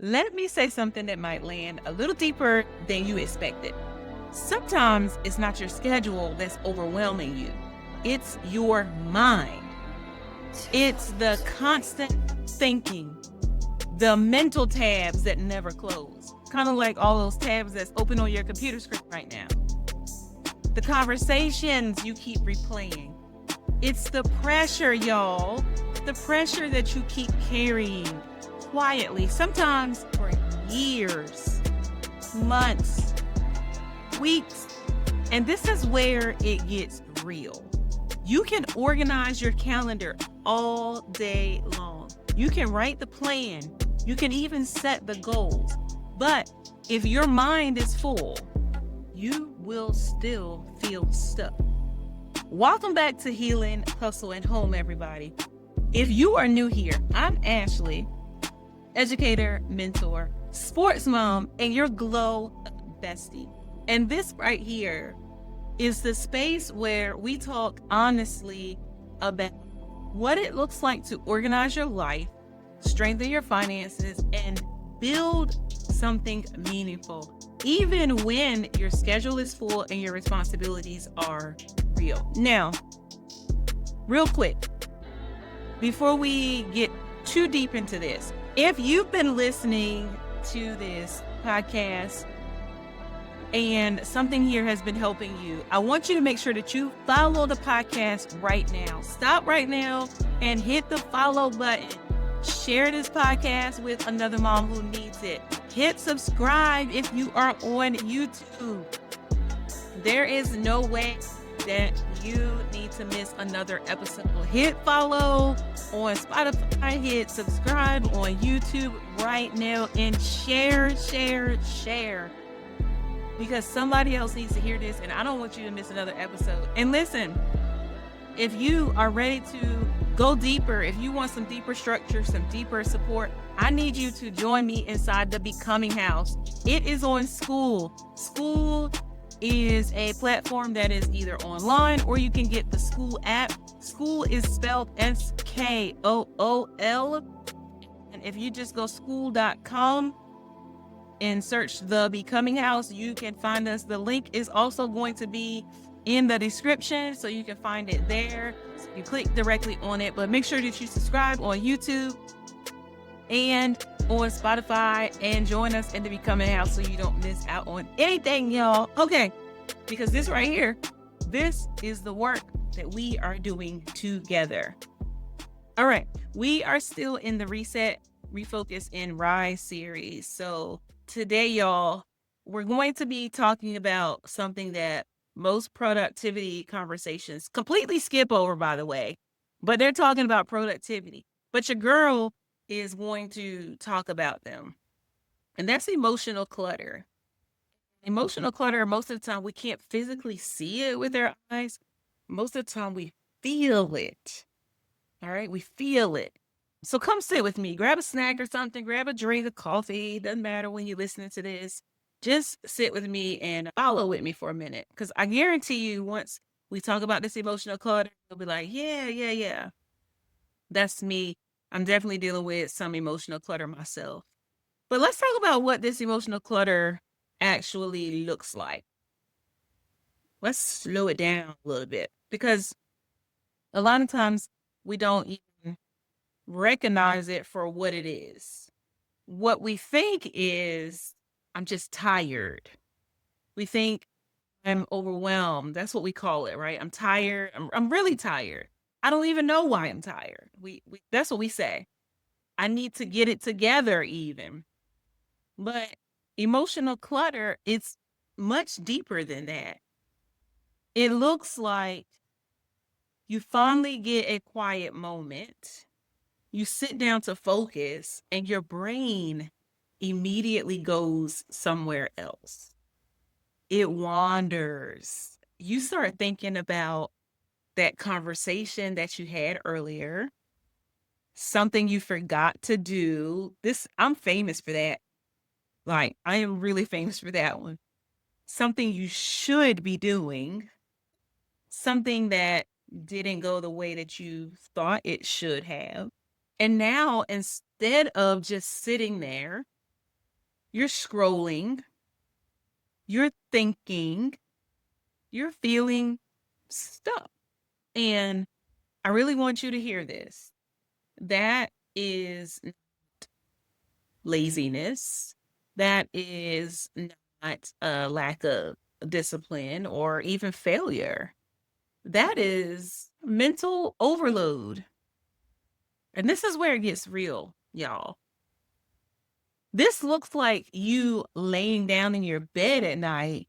Let me say something that might land a little deeper than you expected. Sometimes it's not your schedule that's overwhelming you, it's your mind. It's the constant thinking, the mental tabs that never close, kind of like all those tabs that's open on your computer screen right now. The conversations you keep replaying. It's the pressure, y'all. The pressure that you keep carrying quietly, sometimes for years, months, weeks. And this is where it gets real. You can organize your calendar all day long. You can write the plan. You can even set the goals. But if your mind is full, you will still feel stuck. Welcome back to Healing, Hustle, and Home, everybody. If you are new here, I'm Ashley, educator, mentor, sports mom, and your glow bestie. And this right here is the space where we talk honestly about what it looks like to organize your life, strengthen your finances, and build something meaningful, even when your schedule is full and your responsibilities are real. Now, real quick, before we get too deep into this, if you've been listening to this podcast and something here has been helping you, I want you to make sure that you follow the podcast right now. Stop right now and hit the follow button. Share this podcast with another mom who needs it. Hit subscribe if you are on YouTube. There is no way that you need to miss another episode. Hit follow on Spotify, hit subscribe on YouTube right now, and share. Because somebody else needs to hear this, and I don't want you to miss another episode. And listen, if you are ready to go deeper, if you want some deeper structure, some deeper support, I need you to join me inside the Becoming House. It is on School. School is a platform that is either online or you can get the School app. School is spelled SKOOL. And if you just go school.com and search the Becoming House, you can find us. The link is also going to be in the description, so you can find it there. So you click directly on it, but make sure that you subscribe on YouTube and on Spotify and join us in the Becoming House so you don't miss out on anything, y'all. Okay, because this right here, this is the work that we are doing together. All right, we are still in the Reset, Refocus, and Rise series. So today, y'all, we're going to be talking about something that most productivity conversations completely skip over, by the way, but they're talking about productivity. But your girl is going to talk about them. And that's emotional clutter. Emotional clutter, most of the time, we can't physically see it with our eyes. Most of the time, we feel it. All right, we feel it. So come sit with me, grab a snack or something, grab a drink of coffee. Doesn't matter when you're listening to this. Just sit with me and follow with me for a minute. Because I guarantee you, once we talk about this emotional clutter, you'll be like, yeah. That's me. I'm definitely dealing with some emotional clutter myself. But let's talk about what this emotional clutter actually looks like. Let's slow it down a little bit, because a lot of times we don't even recognize it for what it is. What we think is, I'm just tired. We think I'm overwhelmed. That's what we call it, right? I'm tired. I'm really tired. I don't even know why I'm tired. We that's what we say. I need to get it together even. But emotional clutter, it's much deeper than that. It looks like you finally get a quiet moment. You sit down to focus and your brain immediately goes somewhere else. It wanders. You start thinking about that conversation that you had earlier, something you forgot to do. I'm famous for that. Like, I am really famous for that one. Something you should be doing, something that didn't go the way that you thought it should have. And now, instead of just sitting there you're scrolling, you're thinking, you're feeling stuck. And I really want you to hear this. That is not laziness. That is not a lack of discipline or even failure. That is mental overload. And this is where it gets real, y'all. This looks like you laying down in your bed at night,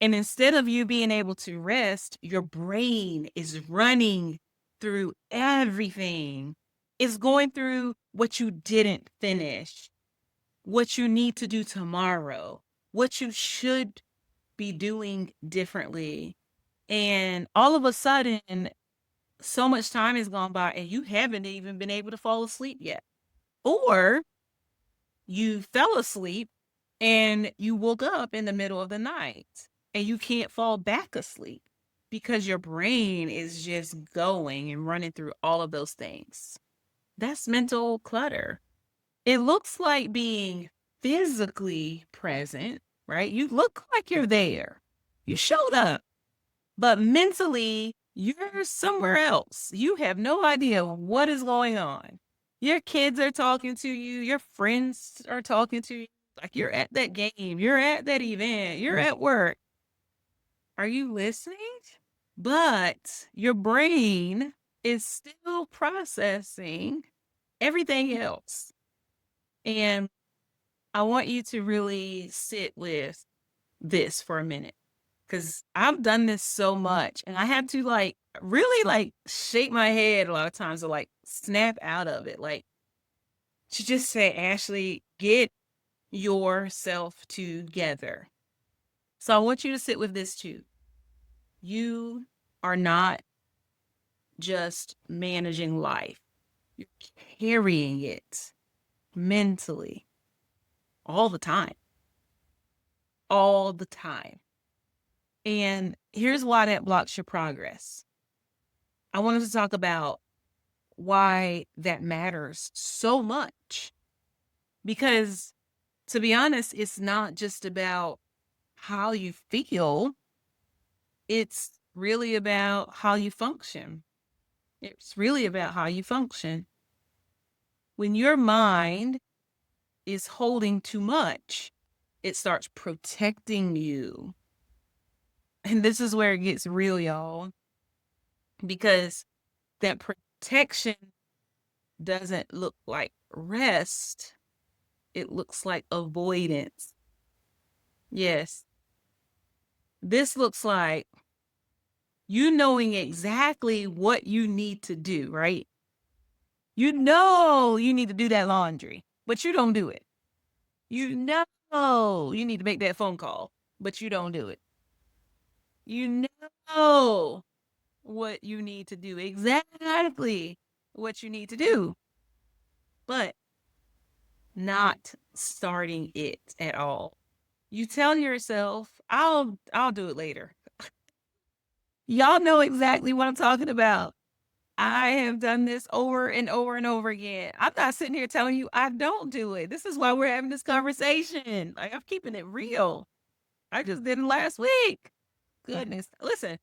and instead of you being able to rest, your brain is running through everything. It's going through what you didn't finish, what you need to do tomorrow, what you should be doing differently. And all of a sudden, so much time has gone by and you haven't even been able to fall asleep yet. Or you fell asleep and you woke up in the middle of the night and you can't fall back asleep because your brain is just going and running through all of those things. That's mental clutter. It looks like being physically present, right? You look like you're there. You showed up, but mentally, you're somewhere else. You have no idea what is going on. Your kids are talking to you, your friends are talking to you. Like you're at that game, you're at that event, you're at work. Are you listening? But your brain is still processing everything else. And I want you to really sit with this for a minute because I've done this so much and I had to like really like shake my head a lot of times to like snap out of it. Like to just say, Ashley, get yourself together. So I want you to sit with this too. You are not just managing life, you're carrying it mentally all the time. All the time. And here's why that blocks your progress. I wanted to talk about why that matters so much. Because to be honest, it's not just about how you feel, it's really about how you function. It's really about how you function. When your mind is holding too much, it starts protecting you. And this is where it gets real, y'all, because that protection doesn't look like rest, it looks like avoidance. Yes, this looks like you knowing exactly what you need to do, right? You know you need to do that laundry, but you don't do it. You know you need to make that phone call, but you don't do it. You know what you need to do, exactly what you need to do, but not starting it at all. You tell yourself, I'll do it later. Y'all know exactly what I'm talking about. I have done this over and over and over again. I'm not sitting here telling you I don't do it. This is why we're having this conversation. Like I'm keeping it real. I just did it last week. Goodness. Listen,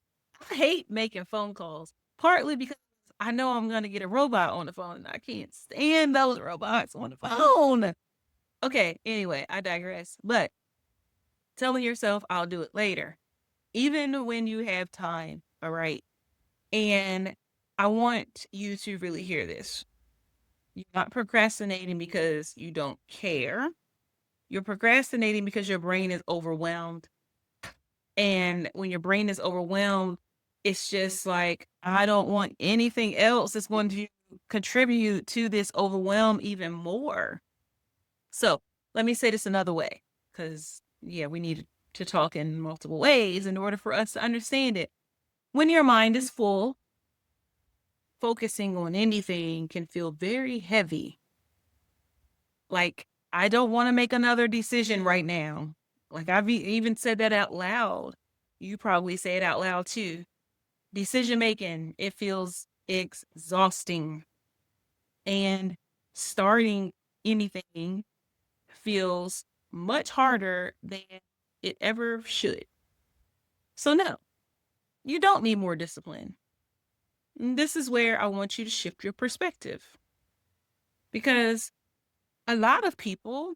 I hate making phone calls, partly because I know I'm going to get a robot on the phone and I can't stand those robots on the phone. Okay, anyway, I digress. But telling yourself, I'll do it later, even when you have time. All right. And I want you to really hear this. You're not procrastinating because you don't care. You're procrastinating because your brain is overwhelmed. And when your brain is overwhelmed, it's just like, I don't want anything else that's going to contribute to this overwhelm even more. So let me say this another way, because, yeah, we need to talk in multiple ways in order for us to understand it. When your mind is full, focusing on anything can feel very heavy. Like, I don't want to make another decision right now. Like, I've even said that out loud. You probably say it out loud too. Decision making, it feels exhausting. And starting anything feels much harder than it ever should. So no, you don't need more discipline. And this is where I want you to shift your perspective, because a lot of people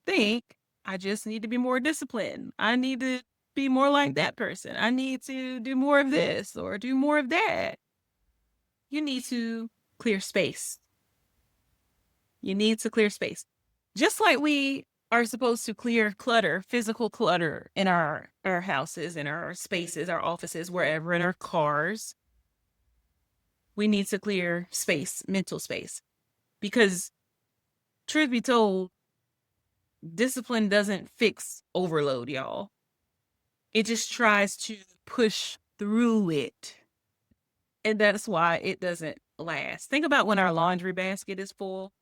think I just need to be more disciplined. I need to be more like that person. I need to do more of this or do more of that. You need to clear space. You need to clear space. Just like we are supposed to clear clutter, physical clutter in our houses, in our spaces, our offices, wherever, in our cars, we need to clear space, mental space. Because truth be told, discipline doesn't fix overload, y'all. It just tries to push through it. And that's why it doesn't last. Think about when our laundry basket is full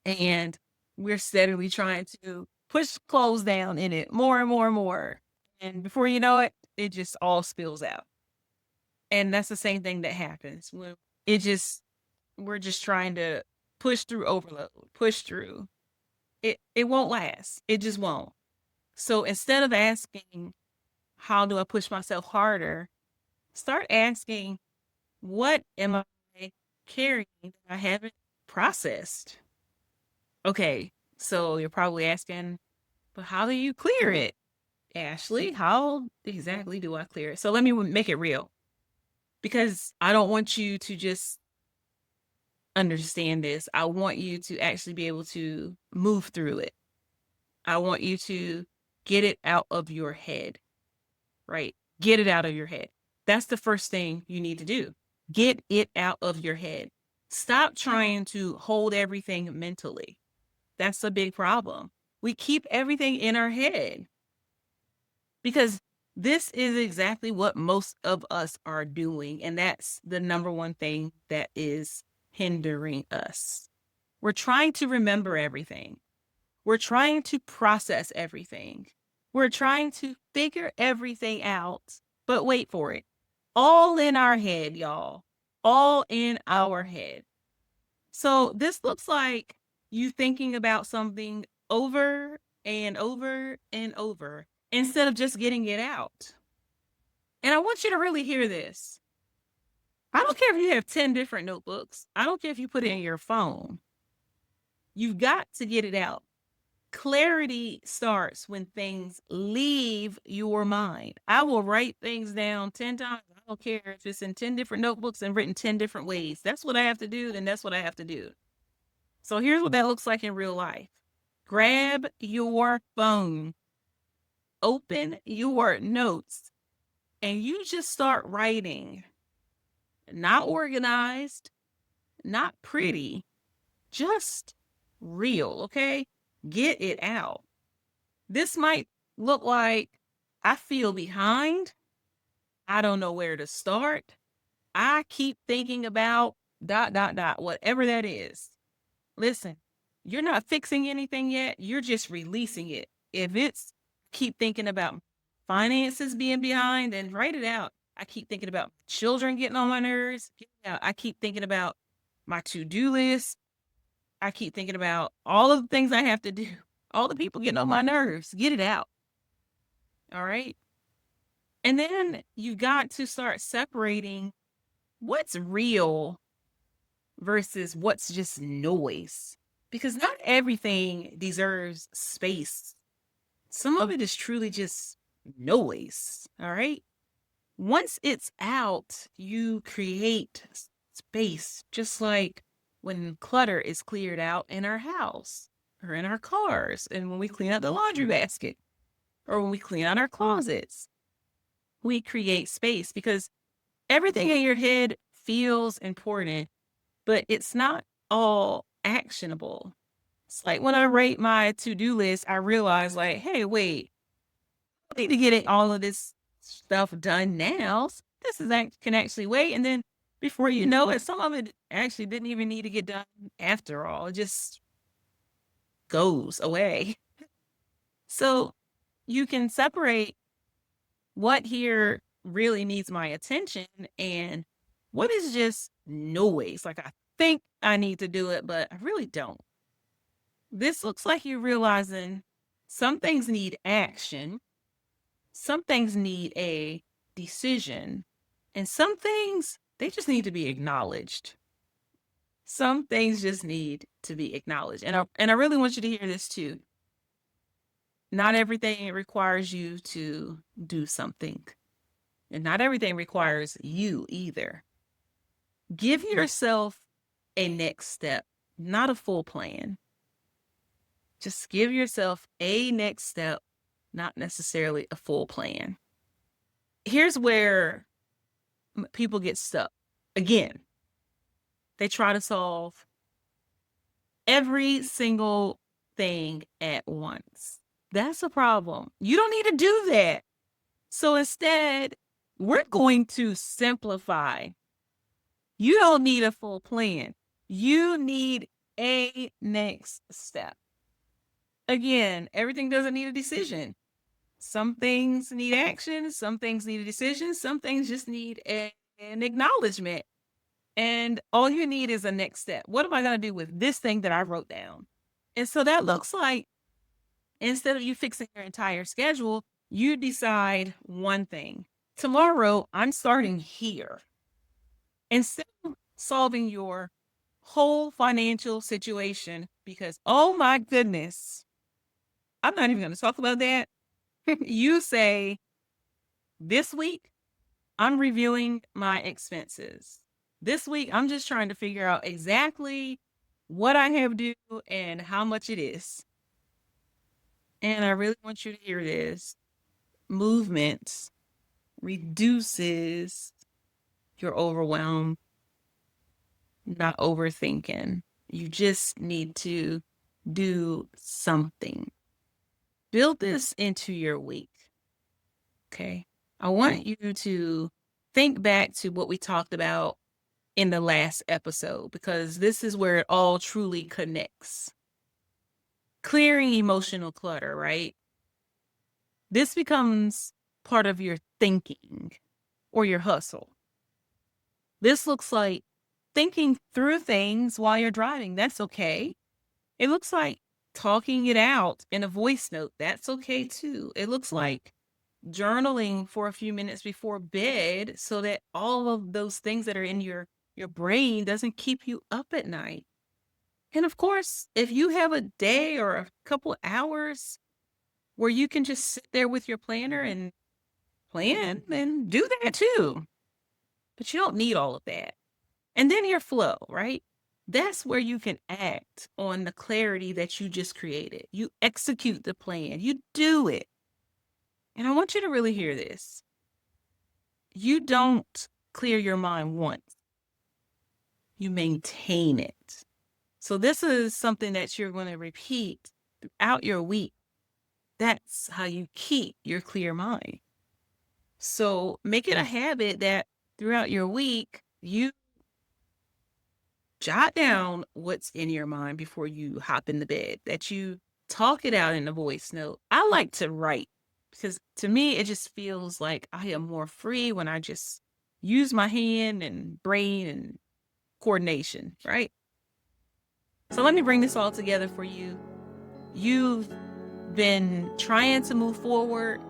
and we're steadily trying to push clothes down in it more and more and more. And before you know it, it just all spills out. And that's the same thing that happens when we're just trying to push through overload, push through. It won't last. It just won't. So instead of asking, how do I push myself harder? Start asking, what am I carrying that I haven't processed? Okay, so you're probably asking, but how do you clear it? Ashley, how exactly do I clear it? So let me make it real, because I don't want you to just understand this. I want you to actually be able to move through it. I want you to get it out of your head, right? Get it out of your head. That's the first thing you need to do. Get it out of your head. Stop trying to hold everything mentally. That's a big problem. We keep everything in our head because this is exactly what most of us are doing. And that's the number one thing that is hindering us. We're trying to remember everything. We're trying to process everything. We're trying to figure everything out. But wait for it. All in our head, y'all. All in our head. So this looks like you thinking about something over and over and over instead of just getting it out. And I want you to really hear this. I don't care if you have 10 different notebooks. I don't care if you put it in your phone. You've got to get it out. Clarity starts when things leave your mind. I will write things down 10 times. I don't care if it's in 10 different notebooks and written 10 different ways. That's what I have to do, then that's what I have to do. So here's what that looks like in real life. Grab your phone, open your notes, and you just start writing. Not organized, not pretty, just real, okay? Get it out. This might look like, I feel behind. I don't know where to start. I keep thinking about ... whatever that is. Listen, you're not fixing anything yet. You're just releasing it. If it's keep thinking about finances being behind, then write it out. I keep thinking about children getting on my nerves. I keep thinking about my to-do list. I keep thinking about all of the things I have to do, all the people getting on my nerves. Get it out. All right. And then you've got to start separating what's real versus what's just noise, because not everything deserves space. Some of it is truly just noise. All right. Once it's out, you create space, just like when clutter is cleared out in our house or in our cars, and when we clean out the laundry basket or when we clean out our closets, we create space, because everything in your head feels important, but it's not all actionable. It's like when I rate my to-do list, I realize like, hey, wait, I need to get all of this stuff done now. This is can actually wait. And then before you know it, some of it actually didn't even need to get done after all. It just goes away. So you can separate what here really needs my attention and what is just noise. Like, I think I need to do it, but I really don't. This looks like you're realizing Some things need action. Some things need a decision. And some things, they just need to be acknowledged. Some things just need to be acknowledged. And I really want you to hear this too. Not everything requires you to do something. And not everything requires you either. Give yourself a next step, not a full plan. Just give yourself a next step, not necessarily a full plan. Here's where people get stuck. Again, they try to solve every single thing at once. That's a problem. You don't need to do that. So instead, we're going to simplify. You don't need a full plan. You need a next step. Again, everything doesn't need a decision. Some things need action. Some things need a decision. Some things just need an acknowledgement. And all you need is a next step. What am I going to do with this thing that I wrote down? And so that looks like, instead of you fixing your entire schedule, you decide one thing. Tomorrow, I'm starting here. Instead of solving your whole financial situation, because, oh my goodness, I'm not even going to talk about that. You say, this week, I'm reviewing my expenses. This week, I'm just trying to figure out exactly what I have due and how much it is. And I really want you to hear this. Movement reduces your overwhelm, not overthinking. You just need to do something. Build this into your week. Okay. I want you to think back to what we talked about in the last episode, because this is where it all truly connects. Clearing emotional clutter, right? This becomes part of your thinking or your hustle. This looks like thinking through things while you're driving. That's okay. It looks like talking it out in a voice note. That's okay too. It looks like journaling for a few minutes before bed so that all of those things that are in your brain doesn't keep you up at night. And of course, if you have a day or a couple hours where you can just sit there with your planner and plan, then do that too. But you don't need all of that. And then your flow, right? That's where you can act on the clarity that you just created. You execute the plan. You do it. And I want you to really hear this. You don't clear your mind once. You maintain it. So this is something that you're going to repeat throughout your week. That's how you keep your clear mind. So make it a habit that throughout your week, you jot down what's in your mind before you hop in the bed, that you talk it out in a voice note. I like to write because to me, it just feels like I am more free when I just use my hand and brain and coordination, right? So let me bring this all together for you. You've been trying to move forward,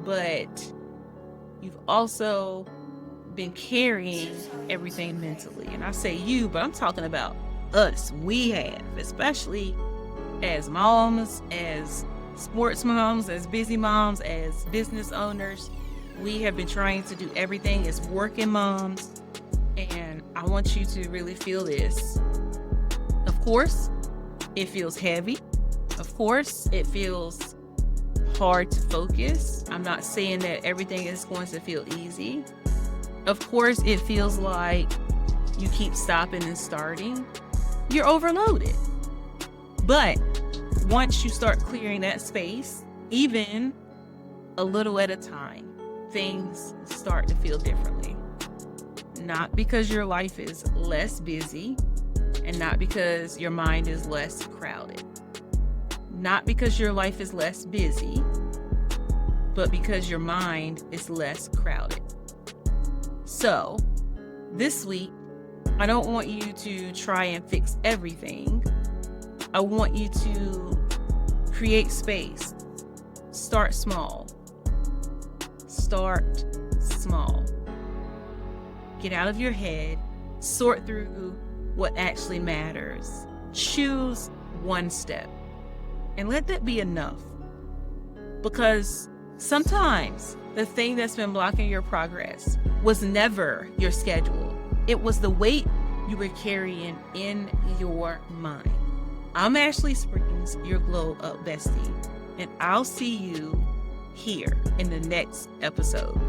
but you've also been carrying everything mentally. And I say you, but I'm talking about us. We have, especially as moms, as sports moms, as busy moms, as business owners, we have been trying to do everything as working moms. And I want you to really feel this. Of course, it feels heavy. Of course, it feels hard to focus. I'm not saying that everything is going to feel easy. Of course, it feels like you keep stopping and starting. You're overloaded. But once you start clearing that space, even a little at a time, things start to feel differently. Not because your life is less busy, and not because your mind is less crowded. Not because your life is less busy, but because your mind is less crowded. So, this week, I don't want you to try and fix everything. I want you to create space Start small. Start small. Get out of your head. Sort through what actually matters. Choose one step. And let that be enough. Because sometimes the thing that's been blocking your progress was never your schedule. It was the weight you were carrying in your mind. I'm Ashley Springs, your Glow Up Bestie, and I'll see you here in the next episode.